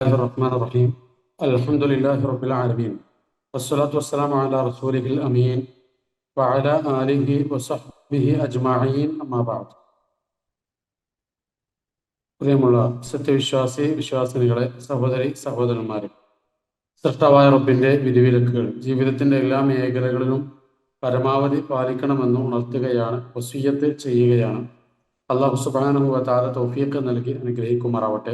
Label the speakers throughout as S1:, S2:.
S1: الرحمن الرحيم الحمد لله رب العالمين والصلاة والسلام على رسوله الأمين وعلى آله وصحبه أجمعين أما بعد. പ്രിയമുള്ള വിശ്വാസിനികളെ, സഹോദരി സഹോദരന്മാരെ, സൃഷ്ടാവായ റബ്ബിന്റെ വിധിവിലക്കുകൾ ജീവിതത്തിന്റെ എല്ലാ മേഖലകളിലും പരമാവധി പാലിക്കണമെന്ന് ഉണർത്തുകയാണ്, വസിയ്യത്ത് ചെയ്യുകയാണ്. അല്ലാഹു സുബ്ഹാനഹു വ തആല തൗഫീഖ് നൽകി അനുഗ്രഹിക്കുമാറാവട്ടെ.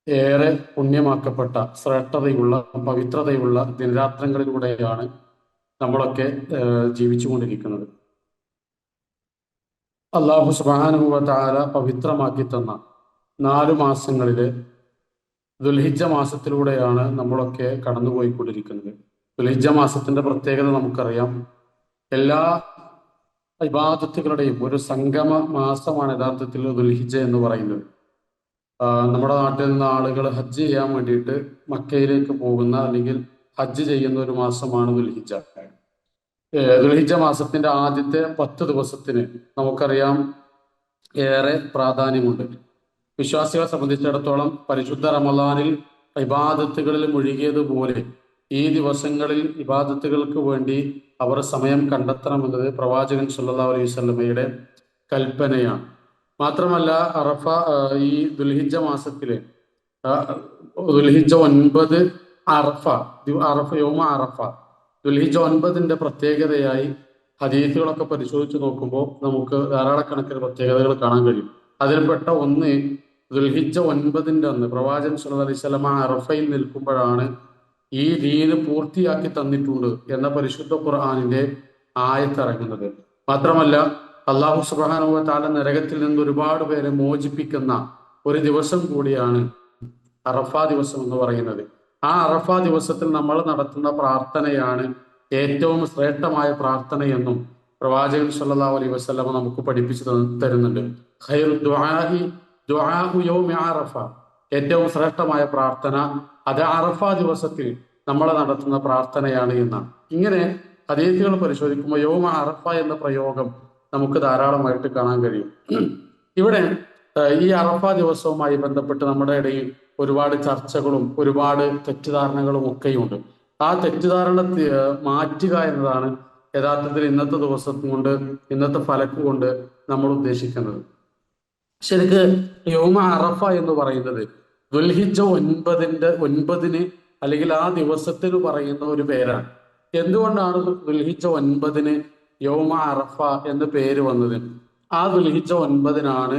S1: ഏറെ പുണ്യമാക്കപ്പെട്ട ശ്രേഷ്ഠതയുള്ള പവിത്രതയുള്ള ദിനരാത്രങ്ങളിലൂടെയാണ് നമ്മളൊക്കെ ജീവിച്ചുകൊണ്ടിരിക്കുന്നത്. അല്ലാഹു സുബ്ഹാനഹു വ തആല പവിത്രമാക്കി തന്ന 4 മാസങ്ങളിലെ ദുൽഹിജ്ജ മാസത്തിലൂടെയാണ് നമ്മളൊക്കെ കടന്നുപോയിക്കൊണ്ടിരിക്കുന്നത്. ദുൽഹിജ്ജ മാസത്തിന്റെ പ്രത്യേകത നമുക്കറിയാം. എല്ലാ ഇബാദത്തുകളുടെയും ഒരു സംഗമ മാസമാണ് യഥാർത്ഥത്തിൽ ദുൽഹിജ്ജ എന്ന് പറയുന്നത്. നമ്മുടെ നാട്ടിൽ നിന്ന് ആളുകൾ ഹജ്ജ് ചെയ്യാൻ വേണ്ടിയിട്ട് മക്കയിലേക്ക് പോകുന്ന അല്ലെങ്കിൽ ഹജ്ജ് ചെയ്യുന്ന ഒരു മാസമാണ് ദുൽഹിജ്ജ. ദുൽഹിജ്ജ മാസത്തിന്റെ ആദ്യത്തെ 10 ദിവസത്തിന് നമുക്കറിയാം ഏറെ പ്രാധാന്യമുണ്ട്. വിശ്വാസികളെ സംബന്ധിച്ചിടത്തോളം പരിശുദ്ധ റമളാനിൽ ഇബാദത്തുകളിൽ മുഴുകിയതുപോലെ ഈ ദിവസങ്ങളിൽ ഇബാദത്തുകൾക്ക് വേണ്ടി അവർ സമയം കണ്ടെത്തണമെന്നത് പ്രവാചകൻ സല്ലല്ലാഹു അലൈഹി വസല്ലമയുടെ കൽപ്പനയാണ്. മാത്രമല്ല ഈ ദുൽഹിജ്ജ മാസത്തിലെ ദുൽഹിജ്ജ 9 യൗമ അറഫ, ദുൽഹിജ്ജ 9ന്റെ പ്രത്യേകതയായി ഹദീസുകളൊക്കെ പരിശോധിച്ച് നോക്കുമ്പോൾ നമുക്ക് ധാരാളക്കണക്കിന് പ്രത്യേകതകൾ കാണാൻ കഴിയും. അതിൽപ്പെട്ട ഒന്ന്, ദുൽഹിജ്ജ 9ന്റെ അന്ന് പ്രവാചകൻ സല്ലല്ലാഹു അലൈഹി വസല്ലമ അറഫയിൽ നിൽക്കുമ്പോഴാണ് ഈ ദീന് പൂർത്തിയാക്കി തന്നിട്ടുണ്ട് എന്ന പരിശുദ്ധ ഖുർആനിന്റെ ആയത്തിറങ്ങുന്നത്. മാത്രമല്ല അല്ലാഹു സുബ്ഹാനഹു വ തആല നരകത്തിൽ നിന്ന് ഒരുപാട് പേരെ മോചിപ്പിക്കുന്ന ഒരു ദിവസം കൂടിയാണ് അറഫാ ദിവസം എന്ന് പറയുന്നത്. ആ അറഫാ ദിവസത്തിൽ നമ്മൾ നടത്തുന്ന പ്രാർത്ഥനയാണ് ഏറ്റവും ശ്രേഷ്ഠമായ പ്രാർത്ഥനയെന്നും പ്രവാചകൻ സല്ലല്ലാഹു അലൈഹി വസല്ലം നമുക്ക് പഠിപ്പിച്ചു തരുന്നുണ്ട്. ഖൈറു ദുആഉ യൗമി അറഫ, ഏറ്റവും ശ്രേഷ്ഠമായ പ്രാർത്ഥന അത് അറഫാ ദിവസത്തിൽ നമ്മൾ നടത്തുന്ന പ്രാർത്ഥനയാണ് എന്നാണ്. ഇങ്ങനെ ഹദീസുകൾ പരിശോധിക്കുമ്പോൾ യൗമ അറഫ എന്ന പ്രയോഗം നമുക്ക് ധാരാളമായിട്ട് കാണാൻ കഴിയും. ഇവിടെ ഈ അറഫ ദിവസവുമായി ബന്ധപ്പെട്ട് നമ്മുടെ ഇടയിൽ ഒരുപാട് ചർച്ചകളും ഒരുപാട് തെറ്റിദ്ധാരണകളും ഒക്കെയുണ്ട്. ആ തെറ്റിദ്ധാരണ മാറ്റുക എന്നതാണ് യഥാർത്ഥത്തിൽ ഇന്നത്തെ ദിവസം കൊണ്ട്, ഇന്നത്തെ ഫലക്ക് കൊണ്ട് നമ്മൾ ഉദ്ദേശിക്കുന്നത്. ശരിക്ക് യൗമ അറഫ എന്ന് പറയുന്നത് ദുൽഹിജ്ജ 9ന് അല്ലെങ്കിൽ ആ ദിവസത്തിന് പറയുന്ന ഒരു പേരാണ്. എന്തുകൊണ്ടാണ് ദുൽഹിജ്ജ 9ന് യൗമ അറഫ എന്ന പേര് വന്നത്? ആ ദുൽഹിജ്ജ 9നാണ്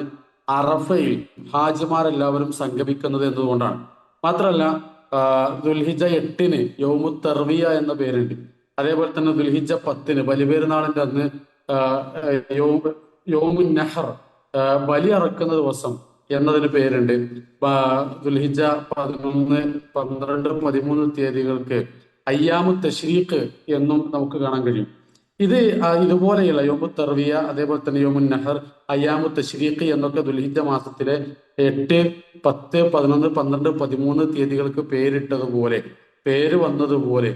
S1: അറഫയിൽ ഹാജിമാരെല്ലാവരും സംഗമിക്കുന്നത് എന്നതുകൊണ്ടാണ്. മാത്രമല്ല ദുൽഹിജ്ജ 8ന് യൗമു തർവിയ എന്ന പേരുണ്ട്. അതേപോലെ തന്നെ ദുൽഹിജ്ജ 10ന് ബലിപെരുന്നാളിന്റെ അന്ന് യൗമുൻ നഹർ, ബലി അറക്കുന്ന ദിവസം എന്നതിന് പേരുണ്ട്. ദുൽഹിജ്ജ 11, 12, 13 തീയതികൾക്ക് അയ്യാമു തശ്രീഖ് എന്നും നമുക്ക് കാണാൻ കഴിയും. ഇതുപോലെയുള്ള യൗമു തർവിയ, അതേപോലെ തന്നെ യൗമുൻ നഹർ, അയ്യാമു തശ്രീഖ് എന്നൊക്കെ ദുൽഹിജ്ജ മാസത്തിലെ 8, 10, 11, 12, 13 തീയതികൾക്ക് പേര് വന്നതുപോലെ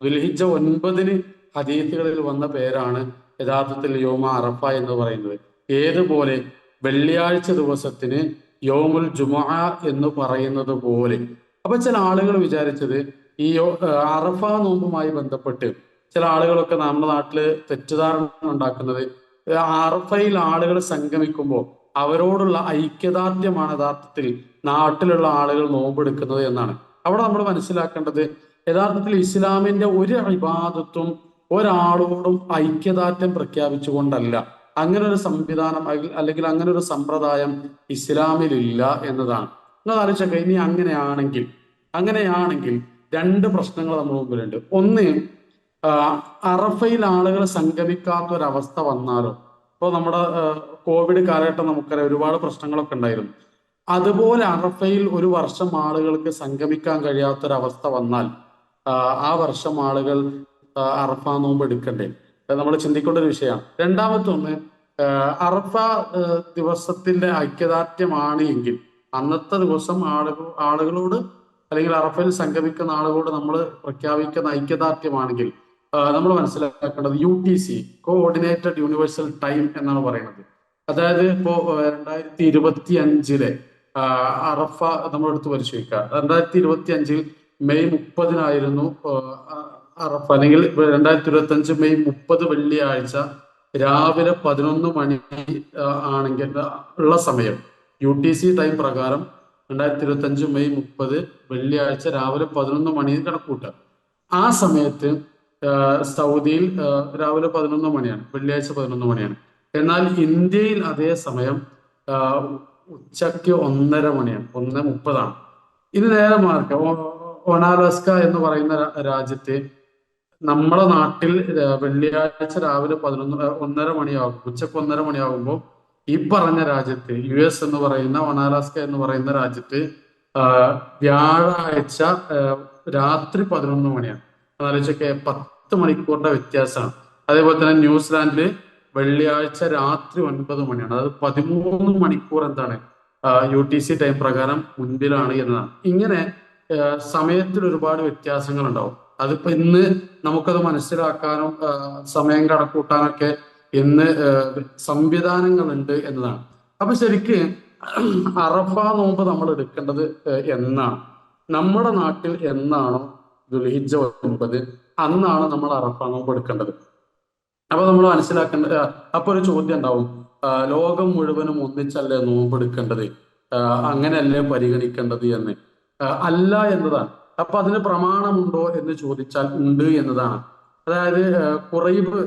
S1: ദുൽഹിജ്ജ 9ന് ഹദീസുകളിൽ വന്ന പേരാണ് യഥാർത്ഥത്തിൽ യൗമ അറഫ എന്ന് പറയുന്നത്. ഏതുപോലെ വെള്ളിയാഴ്ച ദിവസത്തിന് യൗമുൽ ജുമുഅ എന്ന് പറയുന്നത് പോലെ. അപ്പൊ ചില ആളുകൾ വിചാരിച്ചത് ഈ അറഫ നോമ്പുമായി ബന്ധപ്പെട്ട് ചില ആളുകളൊക്കെ നമ്മുടെ നാട്ടില് തെറ്റിദ്ധാരണ ഉണ്ടാക്കുന്നത് അറഫയിൽ ആളുകൾ സംഗമിക്കുമ്പോൾ അവരോടുള്ള ഐക്യദാർഢ്യമാണ് യഥാർത്ഥത്തിൽ നാട്ടിലുള്ള ആളുകൾ നോമ്പെടുക്കുന്നത് എന്നാണ്. അവിടെ നമ്മൾ മനസ്സിലാക്കേണ്ടത് യഥാർത്ഥത്തിൽ ഇസ്ലാമിന്റെ ഒരു ഇബാദത്തും ഒരാളോടും ഐക്യദാർഢ്യം പ്രഖ്യാപിച്ചുകൊണ്ടല്ല. അങ്ങനെ ഒരു സംവിധാനം അല്ലെങ്കിൽ അങ്ങനെ ഒരു സമ്പ്രദായം ഇസ്ലാമിലില്ല എന്നതാണ്. നിങ്ങൾ ആലോചിച്ചൊക്കെ, ഇനി അങ്ങനെയാണെങ്കിൽ 2 പ്രശ്നങ്ങൾ നമ്മുടെ മുമ്പിലുണ്ട്. ഒന്ന്, അറഫയിൽ ആളുകൾ സംഗമിക്കാത്ത ഒരവസ്ഥ വന്നാലോ, ഇപ്പോൾ നമ്മുടെ കോവിഡ് കാലഘട്ടം നമുക്കറിയാം, ഒരുപാട് പ്രശ്നങ്ങളൊക്കെ ഉണ്ടായിരുന്നു. അതുപോലെ അറഫയിൽ ഒരു വർഷം ആളുകൾക്ക് സംഗമിക്കാൻ കഴിയാത്തൊരവസ്ഥ വന്നാൽ ആ വർഷം ആളുകൾ അറഫ നോമ്പ് എടുക്കണ്ടേ? നമ്മൾ ചിന്തിക്കേണ്ട ഒരു വിഷയമാണ്. രണ്ടാമത്തെ ഒന്ന്, അറഫ ദിവസത്തിന്റെ ഐക്യദാർഢ്യമാണ് എങ്കിൽ അന്നത്തെ ദിവസം ആളുകളോട് അല്ലെങ്കിൽ അറഫയിൽ സംഗമിക്കുന്ന ആളുകളോട് നമ്മൾ പ്രഖ്യാപിക്കുന്ന ഐക്യദാർഢ്യമാണെങ്കിൽ നമ്മൾ മനസ്സിലാക്കേണ്ടത് UTC, കോഓർഡിനേറ്റഡ് യൂണിവേഴ്സൽ ടൈം എന്നാണ് പറയുന്നത്. അതായത് ഇപ്പോ 2025 അറഫ നമ്മൾ എടുത്ത് പരിശോധിക്കുക. 2025 മെയ് 30-നായിരുന്നു അറഫ, അല്ലെങ്കിൽ 2025 മെയ് 30 വെള്ളിയാഴ്ച രാവിലെ 11 മണി ആണെങ്കിൽ ഉള്ള സമയം UTC ടൈം പ്രകാരം 2025 മെയ് 30 വെള്ളിയാഴ്ച രാവിലെ 11 മണി കണക്കൂട്ടുക. ആ സമയത്ത് സൗദിയിൽ രാവിലെ 11 മണിയാണ്, വെള്ളിയാഴ്ച 11 മണിയാണ്. എന്നാൽ ഇന്ത്യയിൽ അതേ സമയം ഉച്ചയ്ക്ക് 1:30 മണിയാണ്, 1:30. ഇത് നേരെ മാർക്ക് ഒണാലസ്ക എന്ന് പറയുന്ന രാജ്യത്ത് നമ്മുടെ നാട്ടിൽ വെള്ളിയാഴ്ച രാവിലെ 1:30 മണിയാകും, ഉച്ചക്ക് 1:30 മണിയാകുമ്പോൾ ഈ പറഞ്ഞ രാജ്യത്ത് US എന്ന് പറയുന്ന ഒണാലാസ്ക എന്ന് പറയുന്ന രാജ്യത്ത് വ്യാഴാഴ്ച രാത്രി 11 മണിയാണ്. ആലോചിച്ചൊക്കെ 10 മണിക്കൂറിന്റെ വ്യത്യാസമാണ്. അതേപോലെ തന്നെ ന്യൂസിലാൻഡില് വെള്ളിയാഴ്ച രാത്രി 9 മണിയാണ്. അതായത് 13 മണിക്കൂർ എന്താണ് UTC ടൈം പ്രകാരം മുൻപിലാണ് എന്നതാണ്. ഇങ്ങനെ സമയത്തിൽ ഒരുപാട് വ്യത്യാസങ്ങൾ ഉണ്ടാവും. അതിപ്പോ ഇന്ന് നമുക്കത് മനസ്സിലാക്കാനും സമയം കണക്കൂട്ടാനൊക്കെ ഇന്ന് സംവിധാനങ്ങളുണ്ട് എന്നതാണ്. അപ്പൊ ശരിക്ക് അറഫ നോമ്പ് നമ്മൾ എടുക്കേണ്ടത് എന്നാണ്? നമ്മുടെ നാട്ടിൽ എന്നാണോ ദുൽഹിജ്ജ 9 അന്നാണ് നമ്മൾ അറഫ നോമ്പ് എടുക്കേണ്ടത്. അപ്പൊ നമ്മൾ മനസ്സിലാക്കേണ്ടത്, അപ്പൊ ഒരു ചോദ്യം ഉണ്ടാവും, ലോകം മുഴുവനും ഒന്നിച്ചല്ലേ നോമ്പെടുക്കേണ്ടത്, അങ്ങനെയല്ലേ പരിഗണിക്കേണ്ടത് എന്ന്. അല്ല എന്നതാണ്. അപ്പൊ അതിന് പ്രമാണമുണ്ടോ എന്ന് ചോദിച്ചാൽ ഉണ്ട് എന്നതാണ്. അതായത് ഖുറൈബ്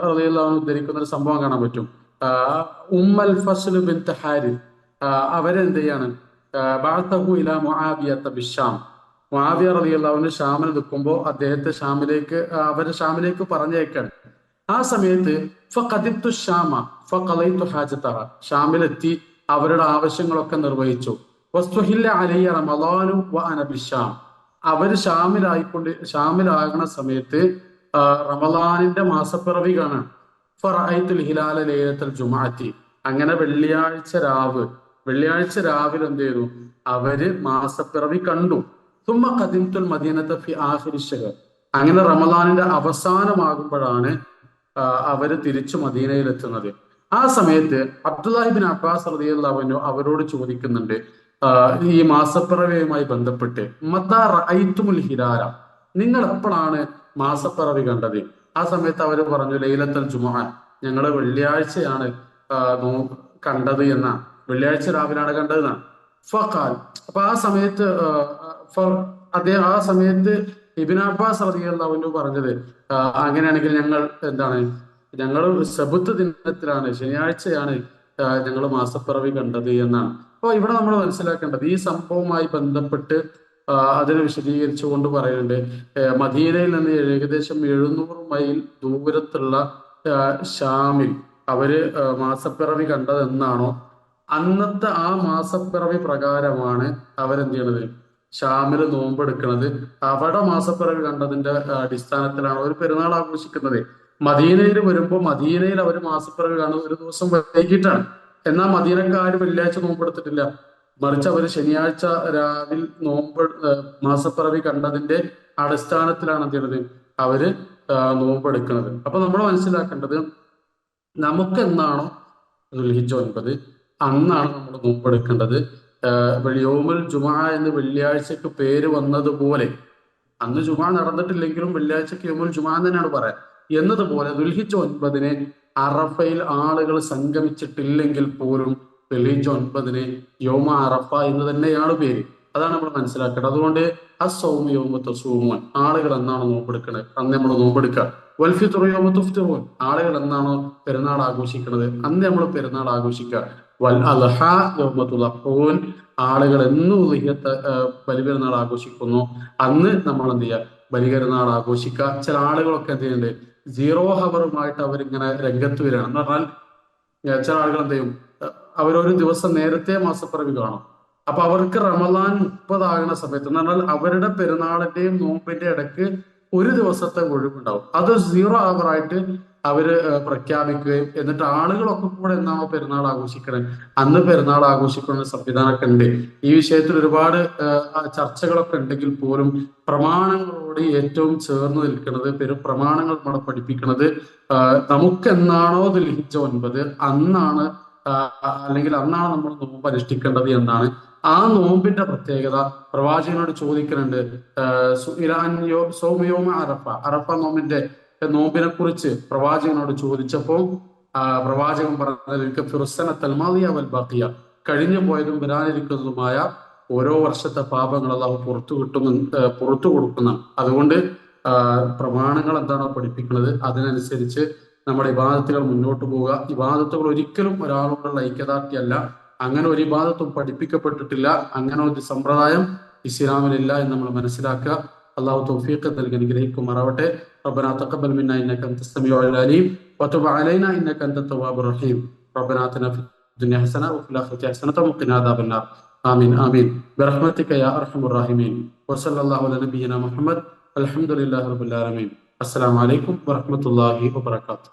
S1: റളിയല്ലാഹു ഉദ്ധരിക്കുന്ന ഒരു സംഭവം കാണാൻ പറ്റും. ഉമ്മൽ ഫസ്ൽ ബിൻത് ഹാരിസ് അവരെന്ത് ചെയ്യാണ്, ബഅസഹു ഇലാ മുആവിയത ബിശ്ശാം, മുആവിയ റളിയല്ലാഹു ഷാമിൽ നിൽക്കുമ്പോൾ അദ്ദേഹത്തെ ഷാമിലേക്ക് പറഞ്ഞേക്കാണ്. ആ സമയത്ത് ഫഖദിത്തു ഷാമ ഫഖളൈതു ഹാജതഹ, ഷാമിലെത്തി അവരുടെ ആവശ്യങ്ങളൊക്കെ നിർവഹിച്ചു. വസ്തുഹില്ല അലയ്യ റമളാനു വഅന ബിശ്ശാം, അവര് ഷാമിലാകുന്ന സമയത്ത് റമളാനിന്റെ മാസപ്പിറവി കാണാൻ. ഫറഅയ്തുൽ ഹിലാല ലൈലത്തുൽ ജുമുഅത്തി, അങ്ങനെ വെള്ളിയാഴ്ച രാവിലെ എന്ത് ചെയ്തു, അവര് മാസപ്പിറവി കണ്ടു. സുമ്മ ഖദിംതുൽ മദീനത ഫി ആഖിരി ശഹർ, അങ്ങനെ റമളാനിന്റെ അവസാനമാകുമ്പോഴാണ് അവര് തിരിച്ചു മദീനയിൽ എത്തുന്നത്. ആ സമയത്ത് അബ്ദുല്ലാഹി ബിൻ അബ്ബാസ് റളിയല്ലാഹു അൻഹു അവരോട് ചോദിക്കുന്നുണ്ട്, ഈ മാസപ്പിറവിയുമായി ബന്ധപ്പെട്ട്, മത്താ റഅയ്തുമുൽ ഹിലാല, നിങ്ങൾ എപ്പോഴാണ് മാസപ്പിറവി കണ്ടത്? ആ സമയത്ത് അവർ പറഞ്ഞു, ലൈലത്തുൽ ജുമുഅ, ഞങ്ങള് വെള്ളിയാഴ്ചയാണ് കണ്ടത് എന്നാണ്, വെള്ളിയാഴ്ച രാവിലാണ് കണ്ടതെന്നാണ്. ഫഖാൽ, അപ്പൊ ആ സമയത്ത് ഇബ്നു അബ്ബാസ് റളിയല്ലാഹു അൻഹു പറഞ്ഞത്, അങ്ങനെയാണെങ്കിൽ ഞങ്ങൾ സബത്ത് ദിനത്തിലാണ്, ശനിയാഴ്ചയാണ് ഞങ്ങൾ മാസപ്പിറവി കണ്ടത് എന്നാണ്. അപ്പൊ ഇവിടെ നമ്മൾ മനസ്സിലാക്കേണ്ടത്, ഈ സംഭവവുമായി ബന്ധപ്പെട്ട് അതിനെ വിശദീകരിച്ചുകൊണ്ട് പറയുന്നുണ്ട്, മദീനയിൽ നിന്ന് ഏകദേശം 700 മൈൽ ദൂരത്തുള്ള ഷാമിൽ അവര് മാസപ്പിറവി കണ്ടത് എന്നാണോ, അന്നത്തെ ആ മാസപ്പിറവി പ്രകാരമാണ് അവരെന്ത് ചെയ്യണത്, ഷാമില് നോമ്പെടുക്കുന്നത്. അവിടെ മാസപ്പിറവി കണ്ടതിന്റെ അടിസ്ഥാനത്തിലാണ് അവർ പെരുന്നാൾ ആഘോഷിക്കുന്നത്. മദീനയിൽ വരുമ്പോൾ മദീനയിൽ അവർ മാസപ്പിറവി കാണുന്നത് ഒരു ദിവസം വൈകിട്ടാണ്. എന്നാൽ മദീനക്കാര് വെള്ളിയാഴ്ച നോമ്പെടുത്തിട്ടില്ല, മറിച്ച് അവർ ശനിയാഴ്ച രാവിലെ മാസപ്പിറവി കണ്ടതിന്റെ അടിസ്ഥാനത്തിലാണ് എന്ത് ചെയ്യുന്നത്, അവര് നോമ്പെടുക്കുന്നത്. അപ്പൊ നമ്മൾ മനസ്സിലാക്കേണ്ടത്, നമുക്ക് എന്നാണോ ദുൽഹിജ്ജ 9 അന്നാണ് നമ്മൾ നോമ്പെടുക്കേണ്ടത്. യൗമുൽ ജുമുഅ എന്ന് വെള്ളിയാഴ്ചക്ക് പേര് വന്നതുപോലെ, അന്ന് ജുമുഅ നടന്നിട്ടില്ലെങ്കിലും വെള്ളിയാഴ്ചക്ക് യൗമുൽ ജുമുഅ തന്നെയാണ് പറയാം എന്നതുപോലെ, ദുൽഹിജ്ജ 9 അറഫയിൽ ആളുകൾ സംഗമിച്ചിട്ടില്ലെങ്കിൽ പോലും ദുൽഹിജ്ജ 9 യൗമ അറഫ എന്ന് തന്നെയാണ് പേര്. അതാണ് നമ്മൾ മനസ്സിലാക്കേണ്ടത്. അതുകൊണ്ട് അസ്സൗമു യൗമ തസൂമൂൻ, ആളുകൾ എന്നാണ് നോമ്പെടുക്കുന്നത് അന്ന് നമ്മൾ നോമ്പെടുക്കുക. വൽഫിത്റു യൗമ തുഫ്തിറൂൻ, ആളുകൾ എന്നാണോ പെരുന്നാൾ ആഘോഷിക്കുന്നത് അന്ന് നമ്മൾ പെരുന്നാൾ ആഘോഷിക്കുക. വൽ അദ്ഹ യൗമ തുളഹൂൻ, ആളുകൾ എന്ന് ബലിപെരുന്നാൾ ആഘോഷിക്കുന്നു അന്ന് നമ്മൾ എന്ത് ചെയ്യുക, ബലിപെരുന്നാൾ ആഘോഷിക്കുക. ചില ആളുകളൊക്കെ എന്ത് ചെയ്യുന്നുണ്ട്, 0 ഹവറുമായിട്ട് അവരിങ്ങനെ രംഗത്ത് വരികയാണ്. എന്ന് പറഞ്ഞാൽ ചില ആളുകൾ എന്ത് ചെയ്യും, അവരൊരു ദിവസം നേരത്തെ മാസപ്പിറവി കാണും. അപ്പൊ അവർക്ക് റമളാൻ 30 ആകുന്ന സമയത്ത്, എന്ന് പറഞ്ഞാൽ അവരുടെ പെരുന്നാളിന്റെയും നോമ്പിന്റെ ഇടയ്ക്ക് ഒരു ദിവസത്തെ ഒഴിവുണ്ടാവും. അത് 0 ഹവറായിട്ട് അവര് പ്രഖ്യാപിക്കുകയും എന്നിട്ട് ആളുകളൊക്കെ കൂടെ എന്നാണോ പെരുന്നാൾ ആഘോഷിക്കുന്നത് അന്ന് പെരുന്നാൾ ആഘോഷിക്കുന്ന സംവിധാനമൊക്കെ ഉണ്ട്. ഈ വിഷയത്തിൽ ഒരുപാട് ചർച്ചകളൊക്കെ ഉണ്ടെങ്കിൽ പോലും പ്രമാണങ്ങളോട് ഏറ്റവും ചേർന്ന് നിൽക്കുന്നത്, പ്രമാണങ്ങൾ നമ്മളെ പഠിപ്പിക്കുന്നത്, നമുക്ക് എന്നാണോ ദുൽഹിജ്ജ 9 അന്നാണ് അല്ലെങ്കിൽ അന്നാണ് നമ്മൾ നോമ്പ് അനുഷ്ഠിക്കേണ്ടത് എന്നാണ്. ആ നോമ്പിന്റെ പ്രത്യേകത പ്രവാചകനോട് ചോദിക്കുന്നുണ്ട്. സൗമയോമ അറഫ, അറഫ നോമ്പിനെ കുറിച്ച് പ്രവാചകനോട് ചോദിച്ചപ്പോൾ പ്രവാചകൻ പറഞ്ഞത് കഴിഞ്ഞു പോയതും വരാനിരിക്കുന്നതുമായ ഓരോ വർഷത്തെ പാപങ്ങൾ അള്ളാഹു പുറത്തു കൊടുക്കുന്ന. അതുകൊണ്ട് പ്രമാണങ്ങൾ എന്താണോ പഠിപ്പിക്കുന്നത് അതിനനുസരിച്ച് നമ്മുടെ ഇബാദത്തുകൾ മുന്നോട്ട് പോവുക. ഇബാദത്തുകൾ ഒരിക്കലും ഒരാളോടുള്ള ഐക്യദാർഢ്യമല്ല. അങ്ങനെ ഒരു ഇബാദത്തും പഠിപ്പിക്കപ്പെട്ടിട്ടില്ല, അങ്ങനെ ഒരു സമ്പ്രദായം ഇസ്ലാമിലില്ല എന്ന് നമ്മൾ മനസ്സിലാക്കുക. അള്ളാഹു തൗഫീഖ് നൽകി അനുഗ്രഹിക്കുമാറാവട്ടെ. ربنا تقبل منا انك انت السميع العليم وتب علينا انك انت التواب الرحيم. ربنا اتنا في الدنيا حسنه وفي الاخره حسنه وقنا عذاب النار. آمين آمين برحمتك يا أرحم الراحمين. وصلى الله على نبينا محمد. الحمد لله رب العالمين. السلام عليكم ورحمة الله وبركاته.